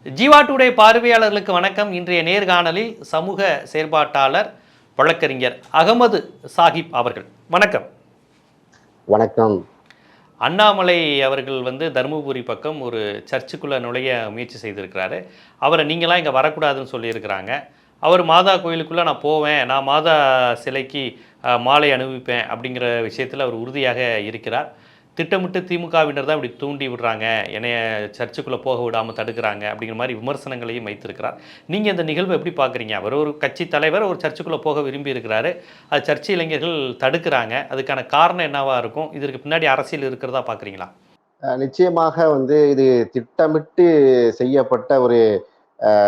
Jeeva today பார்வையாளர்களுக்கு வணக்கம். இன்றைய நேர்காணலில் சமூக செயற்பாட்டாளர் வழக்கறிஞர் அகமது சாஹிப் அவர்கள். வணக்கம். வணக்கம். அண்ணாமலை அவர்கள் தருமபுரி பக்கம் ஒரு சர்ச்சுக்குள்ளே நுழைய முயற்சி செய்திருக்கிறாரு. அவரை நீங்களாம் இங்கே வரக்கூடாதுன்னு சொல்லியிருக்கிறாங்க. அவர் மாதா கோயிலுக்குள்ளே நான் போவேன், நான் மாதா சிலைக்கு மாலை அணிவிப்பேன் அப்படிங்கிற விஷயத்தில் அவர் உறுதியாக இருக்கிறார். திட்டமிட்டு திமுகவினர் தான் இப்படி தூண்டி விடுறாங்க, என்னைய சர்ச்சுக்குள்ளே போக விடாமல் தடுக்கிறாங்க அப்படிங்கிற மாதிரி விமர்சனங்களையும் வைத்திருக்கிறார். நீங்கள் இந்த நிகழ்வை எப்படி பார்க்குறீங்க? அவர் ஒரு கட்சி தலைவர், ஒரு சர்ச்சுக்குள்ளே போக விரும்பி இருக்கிறாரு, அது சர்ச்சை இளைஞர்கள் தடுக்கிறாங்க. அதுக்கான காரணம் என்னவாக இருக்கும்? இதற்கு பின்னாடி அரசியல் இருக்கிறதா பார்க்குறீங்களா? நிச்சயமாக இது திட்டமிட்டு செய்யப்பட்ட ஒரு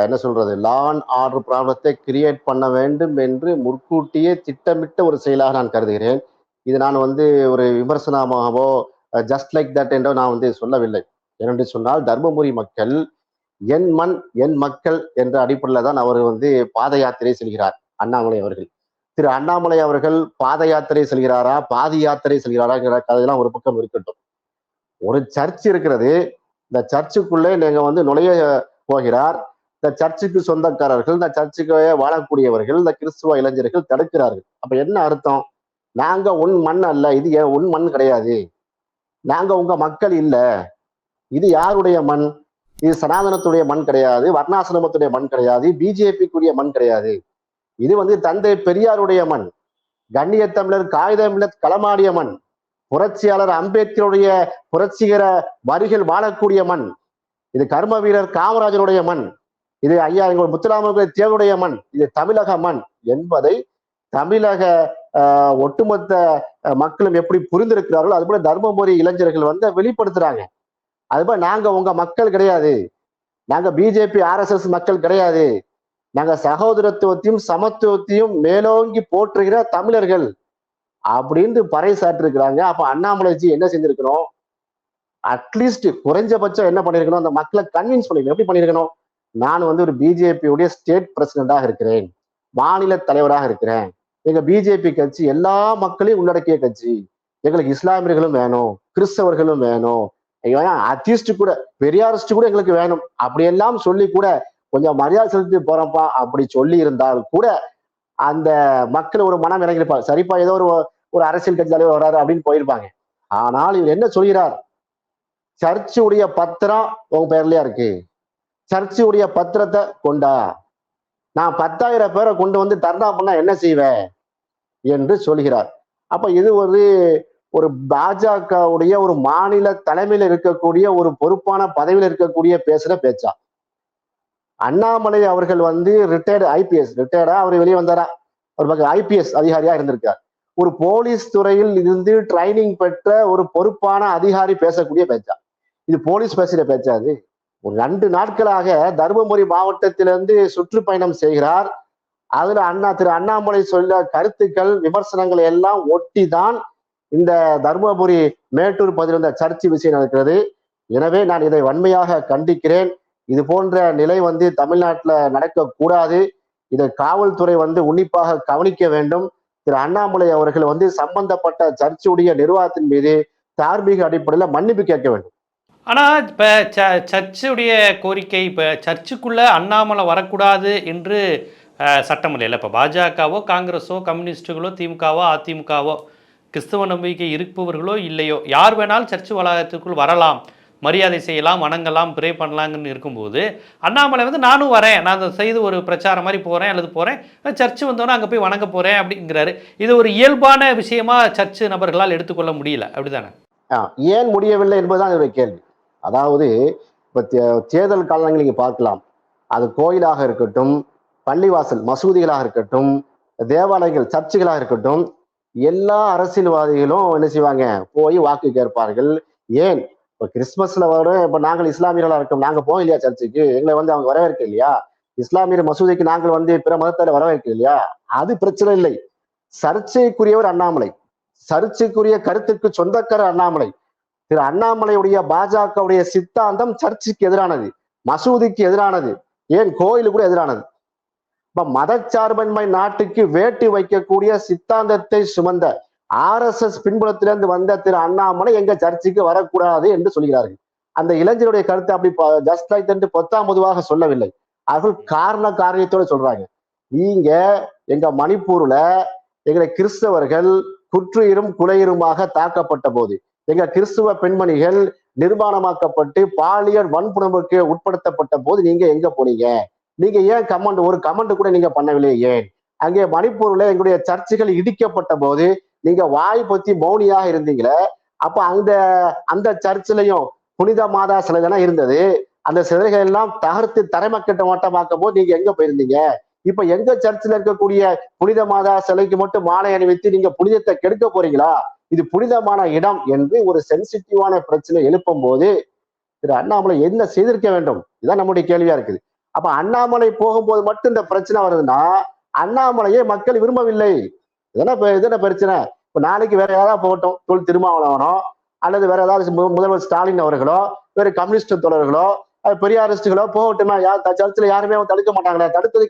என்ன சொல்றது, லா அண்ட் ஆர்டர் ப்ராப்ளத்தை கிரியேட் பண்ண வேண்டும் என்று முற்கூட்டியே திட்டமிட்ட ஒரு செயலாக நான் கருதுகிறேன். இது நான் ஒரு விமர்சனமாகவோ ஜஸ்ட் லைக் தட் என்றோ நான் சொல்லவில்லை. ஏனென்று சொன்னால் தர்மபுரி மக்கள் என் மண் என் மக்கள் என்ற அடிப்படையில் தான் அவர் பாத யாத்திரை செல்கிறார் அண்ணாமலை அவர்கள். திரு அண்ணாமலை அவர்கள் பாத யாத்திரை செல்கிறாரா, பாதி யாத்திரை செல்கிறாராங்கிற கதையெல்லாம் ஒரு பக்கம் இருக்கட்டும். ஒரு சர்ச் இருக்கிறது, இந்த சர்ச்சுக்குள்ளே நீங்க நுழைய போகிறார். இந்த சர்ச்சுக்கு சொந்தக்காரர்கள், இந்த சர்ச்சுக்கு வாழக்கூடியவர்கள், இந்த கிறிஸ்துவ இளைஞர்கள் தடுக்கிறார்கள். அப்ப என்ன அர்த்தம்? நாங்க உன் மண் அல்ல, இது உன் மண் கிடையாது, நாங்க உங்க மக்கள் இல்ல, இது யாருடைய மண்? இது சனாதனத்துடைய மண் கிடையாது, வர்ணாசிரமத்துடைய மண் கிடையாது, பிஜேபிக்குரிய மண் கிடையாது. இது தந்தை பெரியாருடைய மண், கண்ணிய தமிழர் காகிதமிழர் களமாடிய மண், புரட்சியாளர் அம்பேத்கருடைய புரட்சிகர வரிகள் வாழக்கூடிய மண், இது கர்ம வீரர் காமராஜருடைய மண், இது ஐயா எங்கள் முத்துராமலிங்க தேவருடைய மண், இது தமிழக மண் என்பதை தமிழக ஒட்டுமொத்த மக்களும் எப்படி புரிந்திருக்கிறார்களோ அதுபோல தர்மபுரி இளைஞர்கள் வெளிப்படுத்துறாங்க. அதுபோல நாங்க உங்க மக்கள் கிடையாது, நாங்க பிஜேபி RSS மக்கள் கிடையாது, நாங்க சகோதரத்துவத்தையும் சமத்துவத்தையும் மேலோங்கி போற்றுகிற தமிழர்கள் அப்படின்னு பறைசாற்றிருக்கிறாங்க. அப்ப அண்ணாமலைஜி என்ன செஞ்சிருக்கணும்? அட்லீஸ்ட் குறைஞ்சபட்சம் என்ன பண்ணிருக்கணும்? அந்த மக்களை கன்வின்ஸ் பண்ணிருக்கணும். எப்படி பண்ணிருக்கணும்? நான் ஒரு பிஜேபியுடைய ஸ்டேட் பிரசிடண்டாக இருக்கிறேன், மாநில தலைவராக இருக்கிறேன், எங்க பிஜேபி கட்சி எல்லா மக்களையும் உள்ளடக்கிய கட்சி, எங்களுக்கு இஸ்லாமியர்களும் வேணும், கிறிஸ்தவர்களும் வேணும், அத்தியிஸ்ட் கூட பெரியாரிஸ்ட் கூட எங்களுக்கு வேணும், அப்படியெல்லாம் சொல்லி கூட கொஞ்சம் மரியாதை செலுத்தி போறோம்ப்பா அப்படி சொல்லி இருந்தால் கூட அந்த மக்கள் ஒரு மனம் இறங்கிருப்பாங்க. சரிப்பா, ஏதோ ஒரு அரசியல் கட்சி தலைவர் வர்றாரு அப்படின்னு போயிருப்பாங்க. ஆனால் இவர் என்ன சொல்கிறார்? சர்ச்சுடைய பத்திரம் உங்க பேர்லயா இருக்கு, சர்ச்சுடைய பத்திரத்தை கொண்டா, நான் 10,000 பேரை கொண்டு தர்ணா பண்ணா என்ன செய்வேன் என்று சொல்கிறார். அப்ப இது ஒரு பாஜகவுடைய ஒரு மாநில தலைமையில இருக்கக்கூடிய ஒரு பொறுப்பான பதவியில் இருக்கக்கூடிய பேசுற பேச்சா? அண்ணாமலை அவர்கள் ரிட்டையர்டு IPS, ரிட்டையர்டா அவர் வெளியே வந்தாரா? ஒரு பக்கம் IPS அதிகாரியா இருந்திருக்கார். ஒரு போலீஸ் துறையில் இருந்து ட்ரைனிங் பெற்ற ஒரு பொறுப்பான அதிகாரி பேசக்கூடிய பேச்சா? இது போலீஸ் பேசுற பேச்சா? அது ஒரு 2 நாட்களாக தருமபுரி மாவட்டத்திலிருந்து சுற்றுப்பயணம் செய்கிறார். அதுல திரு அண்ணாமலை சொல்ல கருத்துக்கள் விமர்சனங்களை எல்லாம் ஒட்டி தான் இந்த தருமபுரி மேட்டூர் பகுதியில் இந்த சர்ச்சை விஷயம் நடக்கிறது. எனவே நான் இதை வன்மையாக கண்டிக்கிறேன். இது போன்ற நிலை தமிழ்நாட்டுல நடக்கக்கூடாது. இதை காவல்துறை உன்னிப்பாக கவனிக்க வேண்டும். திரு அண்ணாமலை அவர்கள் சம்பந்தப்பட்ட சர்ச்சுடைய நிர்வாகத்தின் மீது தார்மீக அடிப்படையில மன்னிப்பு கேட்க வேண்டும். ஆனால் இப்போ சர்ச்சுடைய கோரிக்கை, இப்போ சர்ச்சுக்குள்ளே அண்ணாமலை வரக்கூடாது என்று சட்டம் இல்லை. இப்போ பாஜகவோ காங்கிரஸோ கம்யூனிஸ்டுகளோ திமுகவோ அதிமுகவோ கிறிஸ்தவ நம்பிக்கை இருப்பவர்களோ இல்லையோ யார் வேணாலும் சர்ச்சு வளாகத்துக்குள் வரலாம், மரியாதை செய்யலாம், வணங்கலாம், ப்ரே பண்ணலாங்கன்னு இருக்கும்போது அண்ணாமலை நானும் வரேன், நான் செய்து ஒரு பிரச்சாரம் மாதிரி போகிறேன் அல்லது போகிறேன், சர்ச்சு வந்தோன்னா அங்கே போய் வணங்க போகிறேன் அப்படிங்கிறாரு. இது ஒரு இயல்பான விஷயமா சர்ச்சு நபர்களால் எடுத்துக்கொள்ள முடியல, அப்படிதானே? ஏன் முடியவில்லை என்பதுதான் என்னுடைய கேள்வி. அதாவது இப்ப தேர்தல் காலங்கள் நீங்க பார்க்கலாம், அது கோயிலாக இருக்கட்டும், பள்ளிவாசல் மசூதிகளாக இருக்கட்டும், தேவாலயங்கள் சர்ச்சுகளாக இருக்கட்டும், எல்லா அரசியல்வாதிகளும் என்ன செய்வாங்க? போய் வாக்கு கேட்பார்கள். ஏன் இப்ப கிறிஸ்துமஸ்ல வரும், இப்ப நாங்கள் இஸ்லாமியர்களா இருக்கோம், நாங்க போவோம் இல்லையா சர்ச்சுக்கு? எங்களை அவங்க வரவேற்க இல்லையா? இஸ்லாமியர் மசூதிக்கு நாங்கள் பிற மதத்தால வரவேற்க இல்லையா? அது பிரச்சனை இல்லை. சர்ச்சைக்குரியவர் அண்ணாமலை, சர்ச்சைக்குரிய கருத்துக்கு சொந்தக்காரர் அண்ணாமலை. திரு அண்ணாமலையுடைய பாஜகவுடைய சித்தாந்தம் சர்ச்சுக்கு எதிரானது, மசூதிக்கு எதிரானது, ஏன் கோயிலுக்கு கூட எதிரானது. இப்ப மதச்சார்பின்மை நாட்டுக்கு வேட்டி வைக்கக்கூடிய சித்தாந்தத்தை சுமந்த RSS பின்புலத்திலிருந்து வந்த திரு அண்ணாமலை எங்க சர்ச்சுக்கு வரக்கூடாது என்று சொல்கிறார்கள். அந்த இளைஞருடைய கருத்தை அப்படி ஜஸ்ட் லைக் என்று பொத்தாம் பொதுவாக சொல்லவில்லை. அவர்கள் காரண காரியத்தோட சொல்றாங்க. நீங்க எங்க மணிப்பூர்ல எங்களை கிறிஸ்தவர்கள் குற்றுயிரும் குலையுருமாக தாக்கப்பட்ட போது, எங்க கிறிஸ்துவ பெண்மணிகள் நிர்மாணமாக்கப்பட்டு பாலியல் வன்புணர்வுக்கு உட்படுத்தப்பட்ட போது நீங்க எங்க போனீங்க? நீங்க ஏன் ஒரு கமெண்ட் கூட நீங்க பண்ணவில்லை? ஏன் அங்கே மணிப்பூர்ல எங்களுடைய சர்ச்சுகள் இடிக்கப்பட்ட போது நீங்க வாய் பத்தி மௌனியாக இருந்தீங்களே, அப்ப அந்த அந்த சர்ச்சிலையும் புனித மாதா சிலை தானே இருந்தது. அந்த சிலைகள் எல்லாம் தகர்த்து தரைமக்கட்ட மாட்டமாக்கும் போது நீங்க எங்க போயிருந்தீங்க? இப்ப எங்க சர்ச்சில் இருக்கக்கூடிய புனித மாதா சிலைக்கு மட்டும் மாலை அணிவித்து நீங்க புனிதத்தை கெடுக்க போறீங்களா? இது புனிதமான இடம் என்று ஒரு சென்சிட்டிவான பிரச்சனை எழுப்பும் போது திரு அண்ணாமலை என்ன செய்திருக்க வேண்டும்? இதுதான் நம்முடைய கேள்வியா இருக்குது. அப்ப அண்ணாமலை போகும்போது மட்டும் இந்த பிரச்சனை வருதுன்னா அண்ணாமலையை மக்கள் விரும்பவில்லை. இதென்ன பிரச்சனை? இப்ப நாளைக்கு வேற யாராவது போகட்டும், தொல் திருமாவளவனோ அல்லது வேற ஏதாவது முதல்வர் ஸ்டாலின் அவர்களோ வேற கம்யூனிஸ்ட் தோழர்களோ பெரியாரிஸ்டுகளோ போகட்டுமா? சர்ச்சில் யாருமே தடுக்க மாட்டாங்களே? தடுத்தது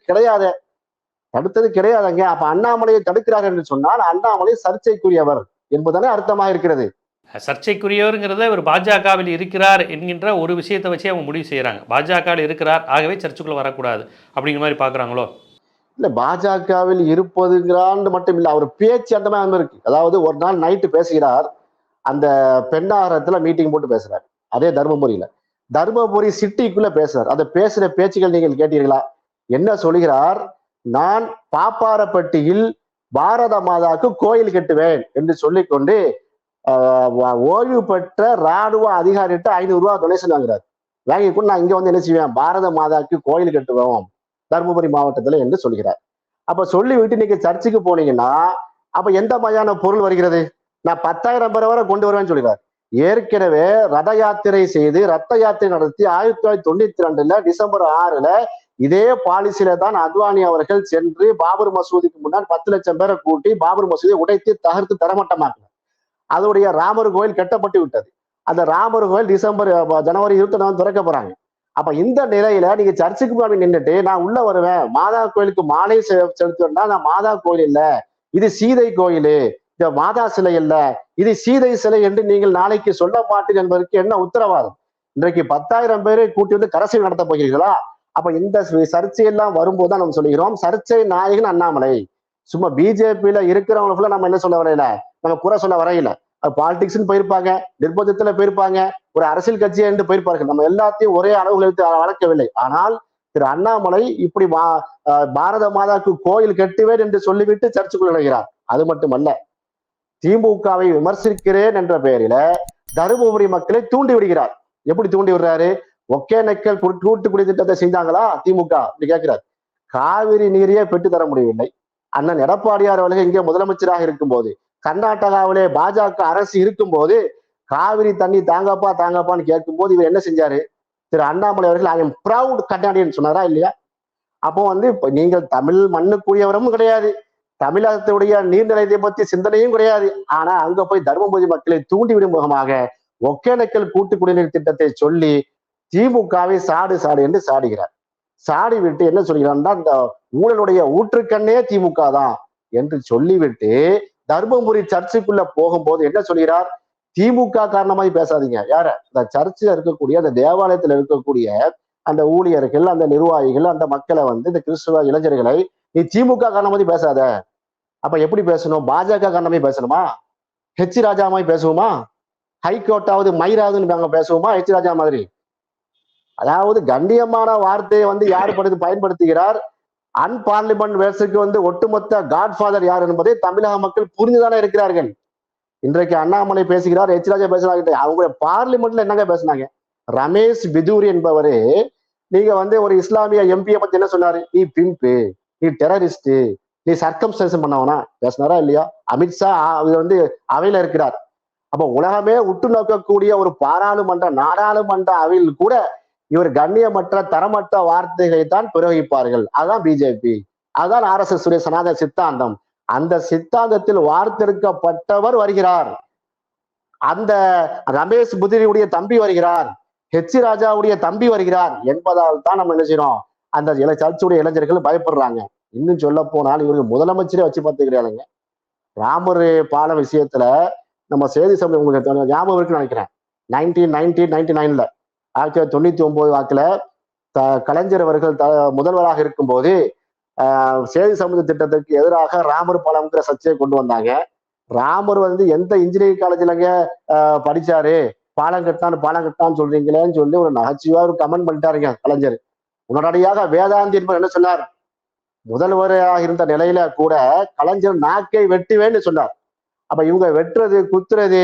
கிடையாதுங்க. அப்ப அண்ணாமலையை தடுக்கிறார் என்று சொன்னால் அண்ணாமலை சர்ச்சைக்குரியவர் என்பதானே அர்த்தமாக இருக்கிறது. சர்ச்சைக்குரியவருங்கிறத இவர் பாஜகவில் இருக்கிறார் என்கின்ற ஒரு விஷயத்தை வச்சு அவங்க முடிவு செய்யறாங்க. பாஜகவில் இருக்கிறார், ஆகவே சர்ச்சுக்குள்ள வரக்கூடாது அப்படிங்கிற மாதிரி பாக்குறாங்களோ? இல்ல, பாஜகவில் இருப்பதுங்கிறான்னு மட்டும் இல்ல, அவர் பேச்சு அந்த மாதிரி இருக்கு. அதாவது ஒரு நாள் நைட்டு பேசுகிறார், அந்த பெண்ணாகரத்துல மீட்டிங் போட்டு பேசுறாரு. அதே தர்மபுரி சிட்டிக்குள்ள பேசுறார். அந்த பேசுற பேச்சுகள் நீங்கள் கேட்டீர்களா? என்ன சொல்கிறார்? நான் பாப்பாரப்பட்டியில் பாரத மாதாவுக்கு கோயில் கட்டுவேன் என்று சொல்லிக்கொண்டு ஓய்வு பெற்ற ராணுவ அதிகாரிகிட்ட 500 ரூபாய் டொனேஷன் வாங்குறாரு. வாங்கி கூட நான் இங்க வந்து என்ன செய்வேன், பாரத மாதாவுக்கு கோயில் கட்டுவோம் தர்மபுரி மாவட்டத்துல என்று சொல்கிறார். அப்ப சொல்லிவிட்டு நீங்க சர்ச்சுக்கு போனீங்கன்னா அப்ப எந்த மாதிரியான பொருள் வருகிறது? நான் 10,000 பேரை வரை கொண்டு வருவேன்னு சொல்கிறார். ஏற்கனவே ரத யாத்திரை செய்து ரத்த யாத்திரை நடத்தி 1992 டிசம்பர் 6 இதே பாலிசியில தான் அத்வானி அவர்கள் சென்று பாபர் மசூதிக்கு முன்னால் 10 லட்சம் பேரை கூட்டி பாபர் மசூதியை உடைத்து தகர்த்து தரமட்டமாக்கினார். அதோடைய ராமர் கோயில் கட்டப்பட்டு விட்டது. அந்த ராமர் கோயில் ஜனவரி 29 திறக்க போறாங்க. அப்ப இந்த நிலையில நீங்க சர்ச்சுக்கு போய் நின்றுட்டு நான் உள்ள வருவேன், மாதா கோயிலுக்கு மாலை செலுத்துவேன்னா நான் மாதா கோயில் இல்ல, இது சீதை கோயில், இந்த மாதா சிலை இல்ல, இது சீதை சிலை என்று நீங்கள் நாளைக்கு சொல்ல மாட்டீர்கள் என்பதற்கு என்ன உத்தரவாதம்? இன்றைக்கு 10,000 பேரை கூட்டி வந்து கரசியல் நடத்த போகிறீர்களா? அப்ப இந்த சர்ச்சையெல்லாம் வரும்போதுதான் நம்ம சொல்லுகிறோம் சர்ச்சை நாயகன் அண்ணாமலை. சும்மா பிஜேபியில இருக்கிறவங்களுக்குள்ள நம்ம என்ன சொல்ல வரையில, நம்ம குறை சொல்ல வரையில. பாலிடிக்ஸ் போயிருப்பாங்க, நிர்பந்தத்துல போயிருப்பாங்க, ஒரு அரசியல் கட்சியை என்று போயிருப்பார்கள். நம்ம எல்லாத்தையும் ஒரே அளவுகளுக்கு வளர்க்கவில்லை. ஆனால் திரு அண்ணாமலை இப்படி பாரத மாதாவுக்கு கோயில் கட்டுவேன் என்று சொல்லிவிட்டு சர்ச்சுக்குள் நுழைகிறார். அது மட்டுமல்ல, திமுகவை விமர்சிக்கிறேன் என்ற பெயரில தருமபுரி மக்களை தூண்டி விடுகிறார். எப்படி தூண்டி விடுறாரு? ஒகேனக்கல் கூட்டுக்குடி திட்டத்தை செஞ்சாங்களா திமுக கேட்கிறார். காவிரி நீரையே பெற்று தர முடியவில்லை. அண்ணன் எடப்பாடியார் அவர்கள் இங்கே முதலமைச்சராக இருக்கும் போது, கர்நாடகாவிலே பாஜக அரசு இருக்கும் போது காவிரி தண்ணி தாங்கப்பான்னு கேட்கும் போது இவர் என்ன செஞ்சாரு? திரு அண்ணாமலை அவர்கள் ஐ எம் ப்ரவுட் கர்நாடியன் சொன்னாரா இல்லையா? அப்போ இப்ப நீங்கள் தமிழ் மண்ணுக்குரியவரும் கிடையாது, தமிழகத்துடைய நீர்நிலையத்தை பத்தி சிந்தனையும் கிடையாது. ஆனா அங்க போய் தர்மபுரி மக்களை தூண்டிவிடும் முகமாக ஒகேனக்கல் கூட்டு குடிநீர் திட்டத்தை சொல்லி திமுகவை சாடு என்று சாடுகிறார். சாடி விட்டு என்ன சொல்கிறார்னா, இந்த ஊழலுடைய ஊற்றுக்கண்ணே திமுக தான் என்று சொல்லிவிட்டு தர்மபுரி சர்ச்சுக்குள்ள போகும்போது என்ன சொல்கிறார்? திமுக காரணமாய் பேசாதீங்க. யார? இந்த சர்ச்சில் இருக்கக்கூடிய அந்த தேவாலயத்துல இருக்கக்கூடிய அந்த ஊழியர்கள், அந்த நிர்வாகிகள், அந்த மக்களை இந்த கிறிஸ்துவ இளைஞர்களை நீ திமுக காரணமாதி பேசாத. அப்ப எப்படி பேசணும்? பாஜக காரணமாய் பேசணுமா? ஹெச் ராஜா மாதிரி பேசுவோமா? ஹைகோர்ட்டாவது மயிராதுன்னு நாங்க பேசுவோமா ஹெச் ராஜா மாதிரி? அதாவது கண்ணியமான வார்த்தையை யார் பயன்படுத்துகிறார்? அன்பார்லிமெண்ட் வேர்ஸுக்கு ஒட்டுமொத்த காட்ஃபாதர் யார் என்பதை தமிழக மக்கள் புரிந்துதானே இருக்கிறார்கள். இன்றைக்கு அண்ணாமலை பேசுகிறார், ஹெச் ராஜா பேசுறாங்க. அவங்க பார்லிமெண்ட்ல என்னங்க பேசினாங்க? ரமேஷ் பிதூரி என்பவரு நீங்க ஒரு இஸ்லாமிய எம்பியை பத்தி என்ன சொன்னாரு? நீ பிம்பு, நீ டெரரிஸ்ட், நீ சர்க்கம்ஸ்டன்ஸ் பண்ணவனா பேசினாரா இல்லையா? அமித்ஷா அவையில இருக்கிறார். அப்ப உலகமே உற்று நோக்கக்கூடிய ஒரு நாடாளுமன்ற அவையில் கூட இவர் கண்ணியமற்ற தரமற்ற வார்த்தைகளை தான் பிரயோகிப்பார்கள். அதுதான் பிஜேபி, அதுதான் RSS உடைய சனாதன சித்தாந்தம். அந்த சித்தாந்தத்தில் வார்த்தெடுக்கப்பட்டவர் வருகிறார். அந்த ரமேஷ் புதிரியுடைய தம்பி வருகிறார், ஹெச் ராஜாவுடைய தம்பி வருகிறார் என்பதால் தான் நம்ம என்ன செய்யறோம், அந்த சர்ச்சுடைய இளைஞர்கள் பயப்படுறாங்க. இன்னும் சொல்ல போனால் இவருக்கு முதலமைச்சரே வச்சு பார்த்துக்கிறாங்க. ராமர் பாலம் விஷயத்துல நம்ம செய்தி சமயம் உங்களுக்கு ஞாபகம் இருக்குன்னு நினைக்கிறேன். 1999 1999 வாக்குல கலைஞர் அவர்கள் முதல்வராக இருக்கும்போது சேது சமுத்திர திட்டத்துக்கு எதிராக ராமர் பாலம்ங்கிற சர்ச்சையை கொண்டு வந்தாங்க. ராமர் வந்து எந்த இன்ஜினியரிங் காலேஜ்லங்க படிச்சாரு, பாலம் கட்டான்னு சொல்றீங்களேன்னு சொல்லி ஒரு நகைச்சுவா ஒரு கமெண்ட் பண்ணிட்டாருங்க கலைஞர். உடனடியாக வேதாந்தி என்பவர் என்ன சொன்னார், முதல்வராக இருந்த நிலையில கூட கலைஞர் நாக்கை வெட்டுவேன்னு சொன்னார். அப்ப இவங்க வெட்டுறது, குத்துறது,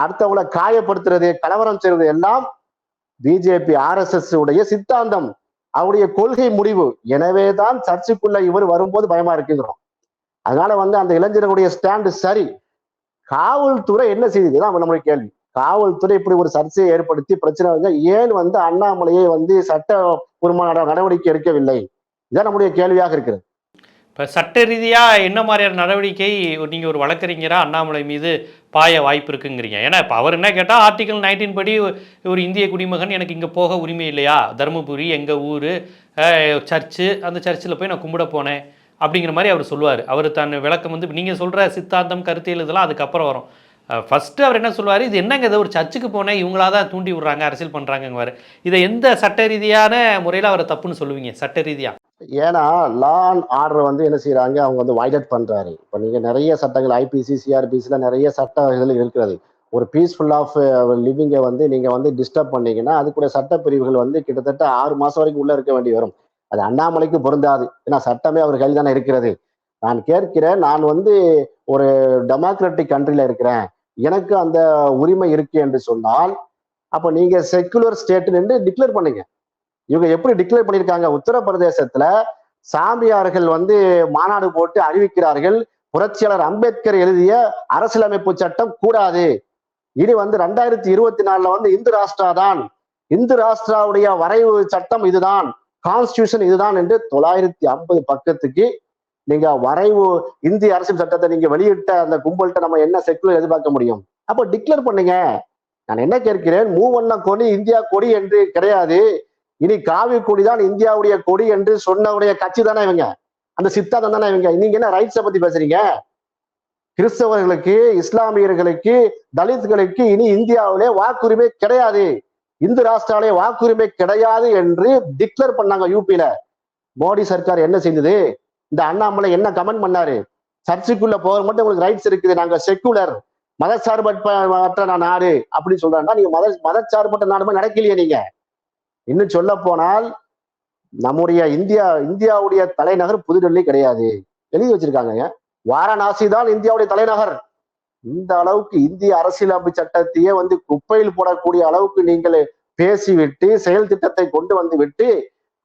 அடுத்தவங்களை காயப்படுத்துறது, கலவரம் செய்வது எல்லாம் பிஜேபி RSS உடைய சித்தாந்தம், அவருடைய கொள்கை முடிவு. எனவேதான் சர்ச்சுக்குள்ள இவர் வரும்போது பயமா இருக்குங்கிறோம். அதனால வந்து அந்த இளைஞர்களுடைய ஸ்டாண்டு சரி. காவல்துறை என்ன செய்யுதுதான் நம்மளுடைய கேள்வி. காவல்துறை இப்படி ஒரு சர்ச்சையை ஏற்படுத்தி பிரச்சனை வந்து ஏன் வந்து அண்ணாமலையை வந்து சட்டபூர்வமான நடவடிக்கை எடுக்கவில்லை? இதான் நம்முடைய கேள்வியாக இருக்கிறது. இப்போ சட்ட ரீதியாக என்ன மாதிரியான நடவடிக்கை நீங்கள் ஒரு வழக்கறிஞராக அண்ணாமலை மீது பாய வாய்ப்பு இருக்குங்கிறீங்க? ஏன்னா இப்போ அவர் என்ன கேட்டால் ஆர்டிகல் 19 படி ஒரு இந்திய குடிமகன் எனக்கு இங்கே போக உரிமை இல்லையா, தருமபுரி எங்கள் ஊர் சர்ச்சு, அந்த சர்ச்சில் போய் நான் கும்பிட போனேன் அப்படிங்கிற மாதிரி அவர் சொல்லுவார். அவர் தன் விளக்கம் வந்து நீங்கள் சொல்கிற சித்தாந்தம், கருத்தியல் இதெல்லாம் அதுக்கப்புறம் வரும். ஃபஸ்ட்டு அவர் என்ன சொல்லுவார், இது என்னங்க இது ஒரு சர்ச்சுக்கு போனேன் இவங்களா தான் தூண்டி விடுறாங்க, அரசியல் பண்ணுறாங்கங்குவார். இதை எந்த சட்ட ரீதியான முறையில் அவரை தப்புன்னு சொல்லுவீங்க சட்ட ரீதியாக? ஏன்னா லா அண்ட் ஆர்டர் வந்து என்ன செய்யறாங்க, அவங்க வந்து வைடட் பண்றாரு. இப்போ நீங்க நிறைய சட்டங்கள் IPC CRPCல நிறைய சட்ட இதில் இருக்கிறது. ஒரு பீஸ்ஃபுல் ஆஃப் லிவிங்கை வந்து நீங்க வந்து டிஸ்டர்ப் பண்ணீங்கன்னா அதுக்குடைய சட்ட பிரிவுகள் வந்து கிட்டத்தட்ட 6 மாசம் வரைக்கும் உள்ள இருக்க வேண்டி வரும். அது அண்ணாமலைக்கு பொருந்தாது. ஏன்னா சட்டமே அவர் கையில் தானே இருக்கிறது. நான் கேட்கிறேன், நான் வந்து ஒரு டெமோக்ராட்டிக் கண்ட்ரில இருக்கிறேன், எனக்கு அந்த உரிமை இருக்கு என்று சொன்னால் அப்ப நீங்க செக்குலர் ஸ்டேட் என்று டிக்ளேர் பண்ணுங்க. இவங்க எப்படி டிக்ளேர் பண்ணியிருக்காங்க, உத்தரப்பிரதேசத்துல சாமியார்கள் வந்து மாநாடு போட்டு அறிவிக்கிறார்கள், புரட்சியாளர் அம்பேத்கர் எழுதிய அரசியலமைப்பு சட்டம் கூடாது, இனி வந்து 2024 வந்து இந்து ராஷ்டிரா தான், இந்து ராஷ்டிராவுடைய வரைவு சட்டம் இதுதான், கான்ஸ்டியூஷன் இதுதான் என்று 950 பக்கத்துக்கு நீங்க வரைவு இந்திய அரசியல் சட்டத்தை நீங்க வெளியிட்ட அந்த கும்பல்கிட்ட நம்ம என்ன செக்குலர் எதிர்பார்க்க முடியும்? அப்போ டிக்ளேர் பண்ணுங்க. நான் என்ன கேட்கிறேன், மூவண்ண கொடி இந்தியா கொடி என்று கிடையாது, இனி காவி கொடி தான் இந்தியாவுடைய கொடி என்று சொன்னவுடைய கட்சி தானே இவங்க, அந்த சித்தாந்தம் தானே இவங்க. நீங்க என்ன ரைட்ஸை பத்தி பேசுறீங்க? கிறிஸ்தவர்களுக்கு, இஸ்லாமியர்களுக்கு, தலித்களுக்கு இனி இந்தியாவிலே வாக்குரிமை கிடையாது, இந்து ராஷ்டிராவிலே வாக்குரிமை கிடையாது என்று டிக்ளேர் பண்ணாங்க யூபியில. மோடி சர்க்கார் என்ன செய்தது? இந்த அண்ணாமலை என்ன கமெண்ட் பண்ணாரு, சர்ச்சுக்குள்ள போக மட்டும் உங்களுக்கு ரைட்ஸ் இருக்குது, நாங்க செக்குலர் மதச்சார்பற்ற நாடு அப்படின்னு சொல்றாங்கன்னா நீங்க மதச்சார்பற்ற நாடு நடக்கலையே. நீங்க இன்னும் சொல்ல போனால் நம்முடைய இந்தியாவுடைய தலைநகர் புதுடெல்லி கிடையாது, எழுதி வச்சிருக்காங்க. வாரணாசி தான் இந்தியாவுடைய தலைநகர். இந்த அளவுக்கு இந்திய அரசியலமைப்பு சட்டத்தையே வந்து குப்பையில் போடக்கூடிய அளவுக்கு நீங்கள் பேசிவிட்டு செயல் திட்டத்தை கொண்டு வந்து விட்டு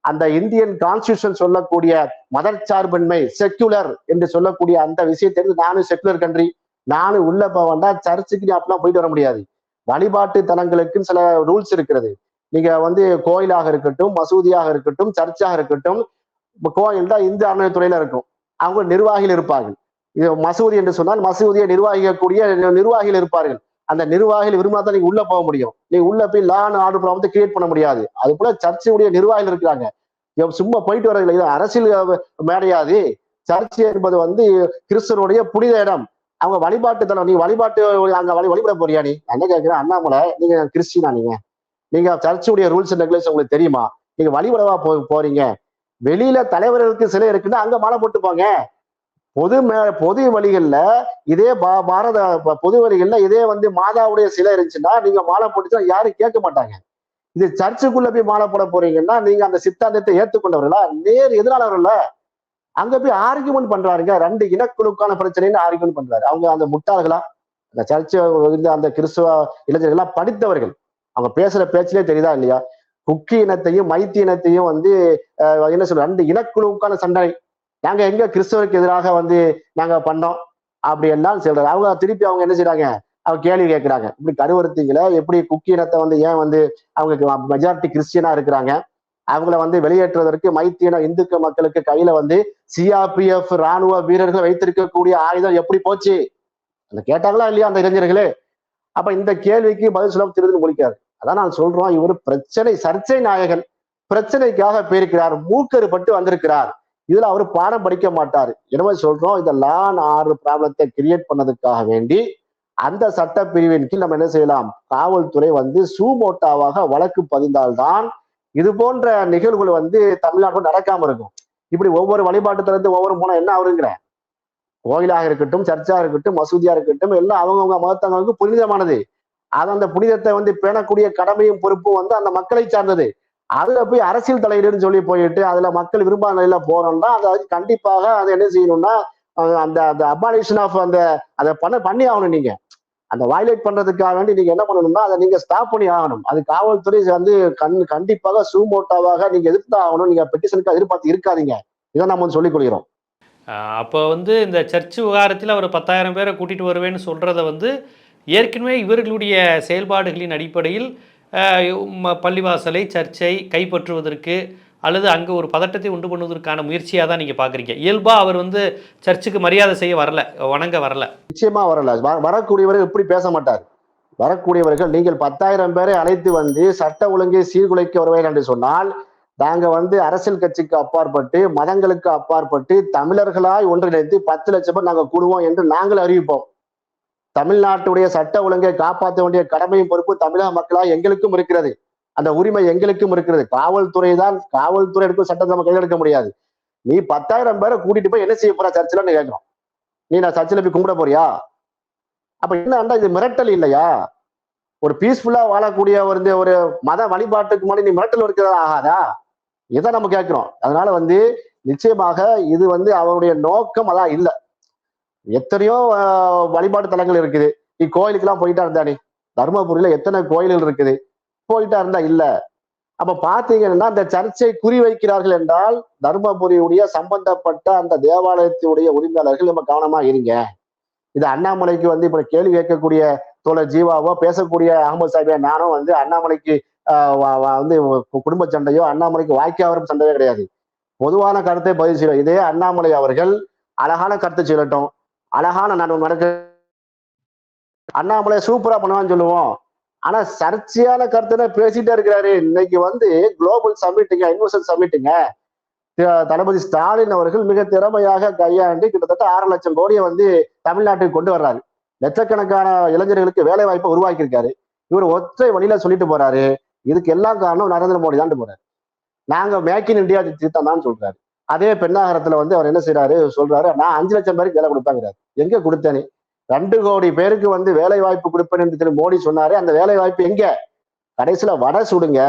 அந்த இந்தியன் கான்ஸ்டியூஷன் சொல்லக்கூடிய மதச்சார்பின்மை செக்குலர் என்று சொல்லக்கூடிய அந்த விஷயத்தை நானும் செக்குலர் கண்ட்ரி, நானும் உள்ள போவேண்டா, சர்ச்சுக்கு அப்படிலாம் போயிட்டு வர முடியாது. வழிபாட்டு தலங்களுக்குன்னு சில ரூல்ஸ் இருக்கிறது. நீங்க வந்து கோயிலாக இருக்கட்டும், மசூதியாக இருக்கட்டும், சர்ச்சாக இருக்கட்டும், கோயில் தான் இந்து அறநிலையத்துறையில இருக்கும், அவங்க நிர்வாகிகள் இருப்பார்கள். இது மசூதி என்று சொன்னால் மசூதியை நிர்வாகிக்கக்கூடிய நிர்வாகிகள் இருப்பார்கள். அந்த நிர்வாகிகள் விரும்பினா தான் நீங்க உள்ள போக முடியும். நீங்க உள்ள போய் லா அண்ட் ஆர்டர் ப்ராப்ளத்தை கிரியேட் பண்ண முடியாது. அது போல சர்ச்சுடைய நிர்வாகிகள் இருக்கிறாங்க, சும்மா போயிட்டு வரதில்லை. இது அரசியல் மேடையாது. சர்ச் என்பது வந்து கிறிஸ்தவனுடைய புனித இடம், அவங்க வழிபாட்டு தலம். நீ வழிபாட்டு அங்க வழிபட போறியா? நீ என்ன கேட்கிறேன், அண்ணாமலை நீங்க கிறிஸ்டினா? நீங்க சர்ச்சுடைய ரூல்ஸ் அண்ட் ரெகுலேஷன் உங்களுக்கு தெரியுமா? நீங்க வழிபடவா போறீங்க? வெளியில தலைவர்களுக்கு சிலை இருக்குன்னா அங்க மாலை போட்டு போங்க. பொது வழிகள்ல இதே பாரத பொது வழிகள்ல இதே வந்து மாதாவுடைய சிலை இருந்துச்சுன்னா நீங்க மாலை போட்டுச்சா யாரும் கேட்க மாட்டாங்க. இது சர்ச்சுக்குள்ள போய் மாலை போட போறீங்கன்னா நீங்க அந்த சித்தாந்தத்தை ஏற்றுக்கொண்டவர்களா, நேர் எதிரானவர்கள? அங்க போய் ஆர்கியூமெண்ட் பண்றாருங்க, 2 இனக்குழுக்கான பிரச்சனைன்னு ஆர்கியூமெண்ட் பண்றாரு. அவங்க அந்த முட்டாள்களா? அந்த சர்ச்சை அந்த கிறிஸ்துவ இளைஞர்கள்லாம் படித்தவர்கள், அவங்க பேசுற பேச்சிலே தெரியுதா இல்லையா? குக்கி இனத்தையும் மைத்தி இனத்தையும் வந்து என்ன சொல்ற 2 இனக்குழுவுக்கான சண்டை, நாங்க எங்க கிறிஸ்தவருக்கு எதிராக வந்து நாங்க பண்ணோம் அப்படி எல்லாம் சொல்றாரு. அவங்க திருப்பி அவங்க என்ன செய்யறாங்க, அவங்க கேள்வி கேட்கிறாங்க, இப்படி கருவறுத்தீங்களே, எப்படி குக்கி இனத்தை வந்து ஏன் வந்து அவங்க மெஜாரிட்டி கிறிஸ்டியனா இருக்கிறாங்க, அவங்கள வந்து வெளியேற்றுவதற்கு மைத்தியின இந்துக்க மக்களுக்கு கையில வந்து CRPF ராணுவ வீரர்கள் வைத்திருக்கக்கூடிய ஆயுதம் எப்படி போச்சு? அந்த கேட்டாங்களா இல்லையா அந்த இளைஞர்களே? அப்ப இந்த கேள்விக்கு பதில் சொல்ல திருது முடிக்காது. அதான் நான் சொல்றோம், இவர் சர்ச்சை நாயகன், பிரச்சனைக்காக போயிருக்கிறார், மூக்கறுபட்டு வந்திருக்கிறார். இதுல அவர் பாடம் படிக்க மாட்டார். எனவே சொல்றோம், இந்த லா அண்ட் ஆர்டர் ப்ராப்ளத்தை கிரியேட் பண்ணதுக்காக வேண்டி அந்த சட்ட பிரிவின் கீழ் நம்ம என்ன செய்யலாம், காவல்துறை வந்து சூமோட்டாவாக வழக்கு பதிந்தால்தான் இது போன்ற நிகழ்வுகள் வந்து தமிழ்நாட்டில் நடக்காம இருக்கும். இப்படி ஒவ்வொரு வழிபாட்டு தலத்து ஒவ்வொரு போனா என்ன ஆகுங்கிற, கோயிலாக இருக்கட்டும், சர்ச்சாக இருக்கட்டும், மசூதியா இருக்கட்டும், எல்லாம் அவங்கவுங்க மதத்தங்களுக்கு புனிதமானது. அது அந்த புனிதத்தை வந்து பேணக்கூடிய கடமையும் பொறுப்பும் வந்து அந்த மக்களை சார்ந்தது. அதுல போய் அரசியல் தலையீடுன்னு சொல்லி போயிட்டு அதுல மக்கள் விரும்பாத நிலையில போறோம்னா அது கண்டிப்பாக அதை என்ன செய்யணும்னா அந்த அந்த அபாலிஷன் ஆஃப் அந்த அதை பண்ணி ஆகணும். நீங்க அந்த வயலேட் பண்றதுக்காக வேண்டி நீங்க என்ன பண்ணணும்னா அதை நீங்க ஸ்டாப் பண்ணி ஆகணும். அது காவல்துறை வந்து கண்டிப்பாக சூமோட்டாவாக நீங்க எதிர்த்து ஆகணும். நீங்க பெட்டிஷனுக்கு எதிர்பார்த்து இருக்காதீங்க. இதை நம்ம வந்து சொல்லிக் கொள்கிறோம். அப்போ வந்து இந்த சர்ச் விவகாரத்தில் அவர் 10,000 பேரை கூட்டிட்டு வருவேன்னு சொல்றத வந்து ஏற்கனவே இவர்களுடைய செயல்பாடுகளின் அடிப்படையில் பள்ளிவாசலை, சர்ச்சை கைப்பற்றுவதற்கு அல்லது அங்கே ஒரு பதட்டத்தை உண்டு பண்ணுவதற்கான முயற்சியாக தான் நீங்கள் பார்க்குறீங்க. இயல்பாக அவர் வந்து சர்ச்சுக்கு மரியாதை செய்ய வரல, வணங்க வரல. நிச்சயமா வரல. வரக்கூடியவர்கள் இப்படி பேச மாட்டார். வரக்கூடியவர்கள் நீங்கள் 10,000 பேரை அழைத்து வந்து சட்ட ஒழுங்கை சீர்குலைக்க வருவீர்கள் என்று சொன்னால், நாங்க வந்து அரசியல் கட்சிக்கு அப்பாற்பட்டு, மதங்களுக்கு அப்பாற்பட்டு, தமிழர்களாய் ஒன்றிணைத்து 10 லட்சம் பேர் நாங்க கூடுவோம் என்று நாங்கள் அறிவிப்போம். தமிழ்நாட்டுடைய சட்ட ஒழுங்கை காப்பாற்ற வேண்டிய கடமையும் பொறுப்பு தமிழக மக்களால் எங்களுக்கும் இருக்கிறது. அந்த உரிமை எங்களுக்கும் இருக்கிறது. காவல்துறை எடுக்கும் சட்டத்தை நம்ம கையில் எடுக்க முடியாது. நீ 10,000 பேரை கூட்டிட்டு போய் என்ன செய்ய போற சர்ச்சில் கேட்கிறோம். நீ நான் சர்ச்சில் போய் கும்பிட போறியா? அப்ப என்னன்னா இது மிரட்டல் இல்லையா? ஒரு பீஸ்ஃபுல்லா வாழக்கூடிய ஒரு மத வழிபாட்டுக்கு முன்னாடி நீ மிரட்டல் இருக்கிறதா ஆகாதா? இதை நம்ம கேட்கிறோம். அதனால வந்து நிச்சயமாக இது வந்து அவருடைய நோக்கம் அதான் இல்லை. எத்தனையோ வழிபாட்டு தலங்கள் இருக்குது. நீ கோயிலுக்கு எல்லாம் போயிட்டா இருந்தா, நீ தர்மபுரியில எத்தனை கோயில்கள் இருக்குது, போயிட்டா இருந்தா இல்ல. அப்ப பாத்தீங்கன்னா அந்த சர்ச்சை குறிவைக்கிறார்கள் என்றால் தர்மபுரியுடைய சம்பந்தப்பட்ட அந்த தேவாலயத்தினுடைய உரிமையாளர்கள் நம்ம கவனமா இருங்க. இது அண்ணாமலைக்கு வந்து இப்ப கேள்வி கேட்கக்கூடிய தோழர் ஜீவாவோ பேசக்கூடிய அகமது சாஹிபா நானும் வந்து அண்ணாமலைக்கு வந்து குடும்ப சண்டையோ அண்ணாமலைக்கு வாய்க்காவரும் சண்டையோ கிடையாது. பொதுவான கருத்தை பதிவு செய்யும். இதே அண்ணாமலை அவர்கள் அழகான கருத்தை சொல்லட்டும், அழகான நடக்க அண்ணாமலை சூப்பரா பண்ணுவான்னு சொல்லுவோம். ஆனா சர்ச்சையான கருத்தை பேசிட்டே இருக்கிறாரு. இன்னைக்கு வந்து குளோபல் சமிட்டுங்க, யூனிவர்சல் சமிட்டுங்க, தளபதி ஸ்டாலின் அவர்கள் மிக திறமையாக கையாண்டு கிட்டத்தட்ட 6 லட்சம் கோடியை வந்து தமிழ்நாட்டுக்கு கொண்டு வர்றாரு. லட்சக்கணக்கான இளைஞர்களுக்கு வேலை வாய்ப்பை உருவாக்கி இருக்காரு. இவர் ஒற்றை வழியில சொல்லிட்டு போறாரு, இதுக்கு எல்லாம் காரணம் நரேந்திர மோடி தான் போறாரு. நாங்க மேக் இன் இந்தியா திட்டம் தான் சொல்றாரு. அதே பெண்ணாகரத்துல வந்து அவர் என்ன செய்யறாரு சொல்றாரு, நான் 5 லட்சம் பேருக்கு வேலை கொடுப்பாங்கிறாரு. எங்க கொடுத்தேனே? 2 கோடி பேருக்கு வந்து வேலை வாய்ப்பு கொடுப்பேன் என்று திரு மோடி சொன்னாரு. அந்த வேலை வாய்ப்பு எங்க? கடைசியில வடை சுடுங்க,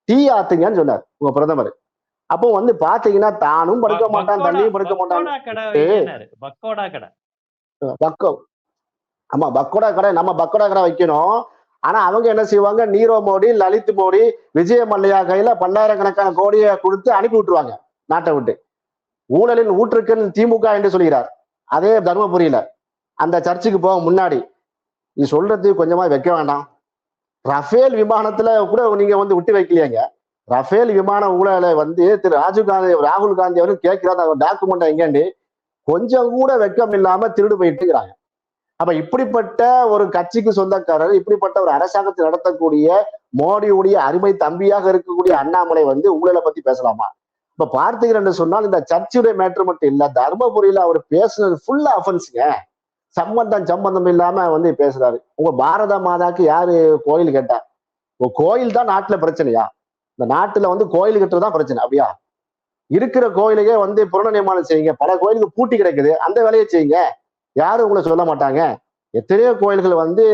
டீ ஆத்துங்கன்னு சொன்னார் உங்க பிரதமர். அப்போ வந்து பாத்தீங்கன்னா தானும் படுக்க மாட்டான், தண்ணியும் படுக்க மாட்டான். ஆமா பக்கோடா கடை, நம்ம பக்கோடா கடை வைக்கணும். ஆனா அவங்க என்ன செய்வாங்க, நீரவ் மோடி, லலித் மோடி, விஜய மல்லையா கையில 10,000 கோடியை கொடுத்து அனுப்பி விட்டுருவாங்க நாட்டை விட்டு. ஊழலின் ஊற்றுக்கண் திமுக என்று சொல்கிறார். அதே தர்மபுரியில அந்த சர்ச்சுக்கு போக முன்னாடி நீ சொல்றது கொஞ்சமா வைக்க வேண்டாம். ரஃபேல் விமானத்துல கூட நீங்க வந்து விட்டு வைக்கலையாங்க. ரஃபேல் விமான ஊழலை வந்து திரு ராகுல் காந்தி அவரும் கேட்கிறார், டாக்குமெண்ட் எங்கேண்டு கொஞ்சம் கூட வெக்கம் இல்லாம திருடு போயிட்டு இருக்கிறாங்க. அப்ப இப்படிப்பட்ட ஒரு கட்சிக்கு சொந்தக்காரர், இப்படிப்பட்ட ஒரு அரசாங்கத்தை நடத்தக்கூடிய மோடியுடைய அருமை தம்பியாக இருக்கக்கூடிய அண்ணாமலை வந்து ஊழலை பத்தி பேசலாமா? இப்ப பார்த்தீங்கன்னு சொன்னால் இந்த சர்ச்சுடைய மேட்ரு மட்டும் இல்ல, தர்மபுரியில அவர் பேசுனது ஃபுல்லா அஃபென்ஸுங்க. சம்பந்தம் இல்லாம வந்து பேசுறாரு. உங்க பாரத மாதாக்கு யாரு கோயில் கேட்டா? உங்க கோயில் தான் நாட்டுல பிரச்சனையா? இந்த நாட்டுல வந்து கோயில் கட்டுறதுதான் பிரச்சனை அப்படியா? இருக்கிற கோயிலையே வந்து புனர்நிர்மாணம் செய்யுங்க. பல கோயிலுக்கு பூட்டி கிடக்குது, அந்த வேலையை செய்யுங்க. யாரும் உங்களை சொல்ல மாட்டாங்க. எத்தனையோ கோயில்கள் வந்து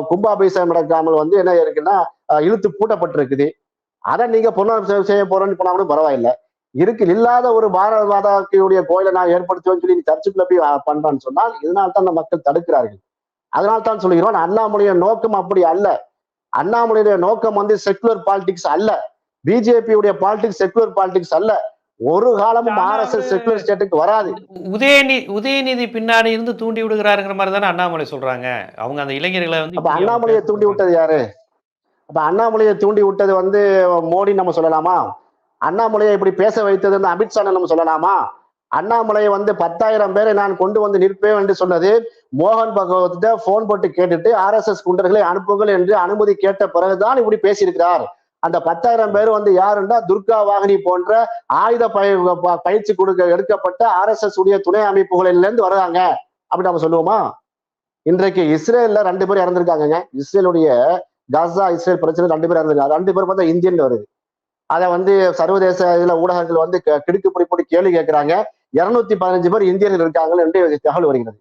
கும்பாபிஷேகம் நடக்காமல் வந்து என்ன இருக்குன்னா இழுத்து பூட்டப்பட்டிருக்குது. அதை நீங்க செய்ய போறோம்னு போனா கூட பரவாயில்லை. இல்லாத ஒரு பாரத மாதாவுடைய கோயிலை நான் ஏற்படுத்துவேன்னு சொல்லி சர்ச்சுக்குள்ள போய் பண்றான்னு சொன்னால் இதனால்தான் அந்த மக்கள் தடுக்கிறார்கள். அதனால்தான் சொல்லுகிறோம், அண்ணாமலைய நோக்கம் அப்படி அல்ல. அண்ணாமலையுடைய நோக்கம் வந்து செக்குலர் பாலிடிக்ஸ் அல்ல. பிஜேபியுடைய பாலிடிக்ஸ் செக்குலர் பாலிடிக்ஸ் அல்ல. ஒரு காலமும் RSS செக்குலர் ஸ்டேட்டுக்கு வராது. உதயநிதி பின்னாடி இருந்து தூண்டி விடுகிறாருங்கிற மாதிரி தானே அண்ணாமலை சொல்றாங்க. அவங்க அந்த இளைஞர்களை வந்து அப்ப அண்ணாமலையை தூண்டி விட்டது யாரு? அப்ப அண்ணாமலையை தூண்டி விட்டது வந்து மோடி நம்ம சொல்லலாமா? அண்ணாமலையை இப்படி பேச வைத்தது வந்து அமித்ஷா நம்ம சொல்லலாமா? அண்ணாமலையை வந்து 10,000 பேரை நான் கொண்டு வந்து நிற்பேன் என்று சொன்னது மோகன் பகவத்திட்ட போன் போட்டு கேட்டுட்டு RSS குண்டர்களை அனுப்புங்கள் என்று அனுமதி கேட்ட பிறகுதான் இப்படி பேசியிருக்கிறார். அந்த 10,000 பேர் வந்து யாருன்னா துர்கா வாகினி போன்ற ஆயுத பயிற்சி எடுக்கப்பட்ட RSS உடைய துணை அமைப்புகளிலிருந்து வர்றாங்க அப்படி நம்ம சொல்லுவோமா? இன்றைக்கு இஸ்ரேல்ல 2 பேர் இறந்திருக்காங்கங்க. இஸ்ரேலுடைய காசா இஸ்ரேல் பிரச்சனை 2 பேர் இறந்திருக்காங்க. 2 பேர் பார்த்தா இந்தியன் வருது. அதை வந்து சர்வதேச இதுல ஊடகங்கள் வந்து கிடுக்குப்பிடி போட்டு கேள்வி கேட்கிறாங்க. 215 பேர் இந்தியர்கள் இருக்காங்க என்று தகவல் வருகிறது.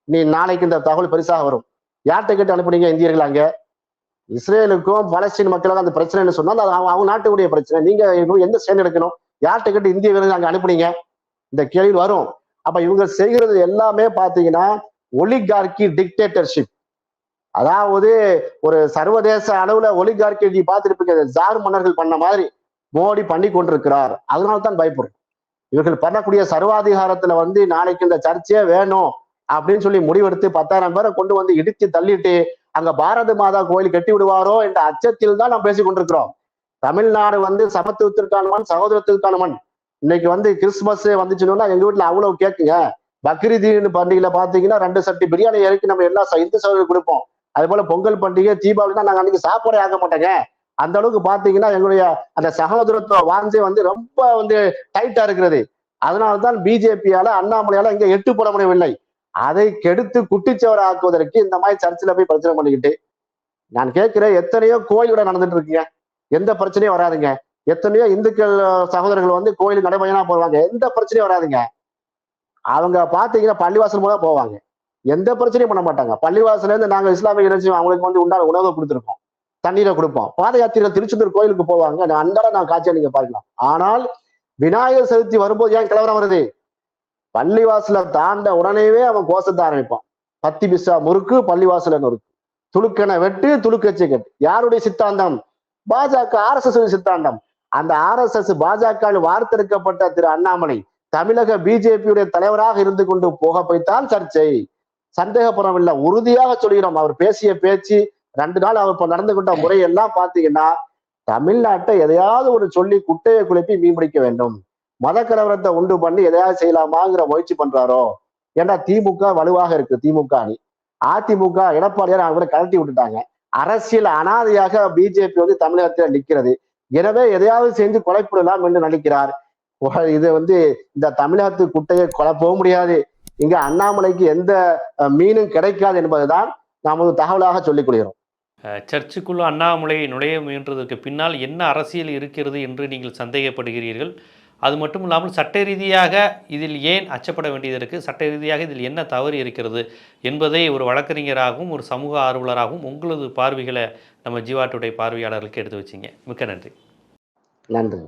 நீ நாளைக்கு இந்த தகவல் பெருசாக வரும். யார்கிட்ட கேட்டு அனுப்புனீங்க இந்தியர்கள் அங்க? இஸ்ரேலுக்கும் பலஸ்தீன் மக்களுக்கும் அந்த பிரச்சனைன்னு சொன்னா அது அவங்க நாட்டுடைய பிரச்சனை. நீங்க எந்த ஸ்டேண்ட் எடுக்கணும்? யார்கிட்ட கேட்டு இந்தியர்கள் அங்க அனுப்புனீங்க? இந்த கேள்வி வரும். அப்ப இவங்க செய்கிறது எல்லாமே பாத்தீங்கன்னா ஒலிகார்கி டிக்டேட்டர்ஷிப். அதாவது ஒரு சர்வதேச அளவுல ஒலிகார்கி நீ பார்த்திருப்பீங்க, ஜார் மன்னர்கள் பண்ண மாதிரி மோடி பண்ணி கொண்டிருக்கிறார். அதனால்தான் பயப்படும். இவர்கள் பண்ணக்கூடிய சர்வாதிகாரத்துல வந்து நாளைக்கு இந்த சர்ச்சையே வேணும் அப்படின்னு சொல்லி முடிவெடுத்து 10,000 பேரை கொண்டு வந்து இடிச்சு தள்ளிட்டு அங்க பாரத மாதா கோயில் கட்டி விடுவாரோ என்ற அச்சத்தில் தான் நாம் பேசிக் கொண்டிருக்கிறோம். தமிழ்நாடு வந்து சமத்துவத்திற்கான மண், சகோதரத்திற்கான மண். இன்னைக்கு வந்து கிறிஸ்துமஸ் வந்துச்சுன்னா எங்க வீட்டுல அவ்வளவு கேக்குங்க. பக்ரீதீன் பண்டிகையில பாத்தீங்கன்னா 2 சட்டி பிரியாணி இறக்கி நம்ம எல்லா இந்து சகோதரர்களுக்கு கொடுப்போம். அதே போல பொங்கல் பண்டிகை, தீபாவளினா நாங்க அன்னைக்கு சாப்பாடே ஆக மாட்டோங்க. அந்த அளவுக்கு பாத்தீங்கன்னா எங்களுடைய அந்த சகோதரத்துவ வாஞ்சை வந்து ரொம்ப வந்து டைட்டா இருக்கிறது. அதனால்தான் பிஜேபியால அண்ணாமலையால இங்க 8 போட முடியவில்லை. அதை கெடுத்து குட்டிச்சவரை ஆக்குவதற்கு இந்த மாதிரி சர்ச்சில் போய் பிரச்சனை பண்ணிக்கிட்டு நான் கேட்கிறேன், எத்தனையோ கோயிலோட நடந்துட்டு இருக்குங்க, எந்த பிரச்சனையும் வராதுங்க. எத்தனையோ இந்துக்கள் சகோதரர்கள் வந்து கோயிலுக்கு நடைபயணமா போவாங்க, எந்த பிரச்சனையும் வராதுங்க. அவங்க பாத்தீங்கன்னா பள்ளிவாசல் மூலம் போவாங்க, எந்த பிரச்சனையும் பண்ண மாட்டாங்க. பள்ளிவாசல இருந்து நாங்க இஸ்லாமிய இறைச்சி அவங்களுக்கு வந்து உண்டான உணவை கொடுத்துருப்போம், தண்ணீரை கொடுப்போம். பாத யாத்திரை திருச்செந்தூர் கோயிலுக்கு போவாங்க, அன்றாட நான் காட்சியை நீங்க பார்க்கலாம். ஆனால் விநாயகர் சதுர்த்தி வரும்போது ஏன் கிளவரம் வருது? பள்ளிவாசல தாண்ட உடனேவே அவன் கோஷத்தை ஆரம்பிப்பான். பத்தி பிசா முறுக்கு, பள்ளிவாசல நொறுக்கு, துளுக்கனை வெட்டு, துளுக்கச்சை கட்டு. யாருடைய சித்தாந்தம்? பாஜக RSS சித்தாந்தம். அந்த RSS பாஜக வார்த்தெடுக்கப்பட்ட திரு அண்ணாமலை தமிழக பிஜேபியுடைய தலைவராக இருந்து கொண்டு போக போய்த்தான் சர்ச்சை. சந்தேகப்படவில்லை, உறுதியாக சொல்கிறோம். அவர் பேசிய பேச்சு 2 நாள் அவர் இப்ப நடந்து கொண்ட முறையெல்லாம் பாத்தீங்கன்னா தமிழ்நாட்டை எதையாவது ஒரு சொல்லி குட்டையை குழப்பி மீன் பிடிக்க வேண்டும், மத கலவரத்தை உண்டு பண்ணி எதையாவது செய்யலாமாங்கிற முயற்சி பண்றாரோ. ஏன்னா திமுக வலுவாக இருக்கு, திமுக அணி. அதிமுக எடப்பாடியார் அவங்க கழட்டி விட்டுட்டாங்க. அரசியல் அனாதையாக பிஜேபி வந்து தமிழகத்தில் நிற்கிறது. எனவே எதையாவது செஞ்சு கொலைப்பிடலாம் என்று நினைக்கிறார். இது வந்து இந்த தமிழகத்து குட்டையை கொலைப்பவும் முடியாது, இங்க அண்ணாமலைக்கு எந்த மீனும் கிடைக்காது என்பதுதான் நமது தகவலாக சொல்லிக் கொள்கிறோம். சர்ச்சுக்குள்ள அண்ணாமலை நுழைய முயன்றதற்கு பின்னால் என்ன அரசியல் இருக்கிறது என்று நீங்கள் சந்தேகப்படுகிறீர்கள்? அது மட்டும் இல்லாமல் சட்ட ரீதியாக இதில் ஏன் அச்சப்பட வேண்டியது இருக்குது, சட்ட ரீதியாக இதில் என்ன தவறு இருக்கிறது என்பதை ஒரு வழக்கறிஞராகவும் ஒரு சமூக ஆர்வலராகவும் உங்களது பார்வைகளை நம்ம ஜீவா டுடே பார்வையாளர்களுக்கு எடுத்து வச்சிங்க. மிக்க நன்றி. நன்றி.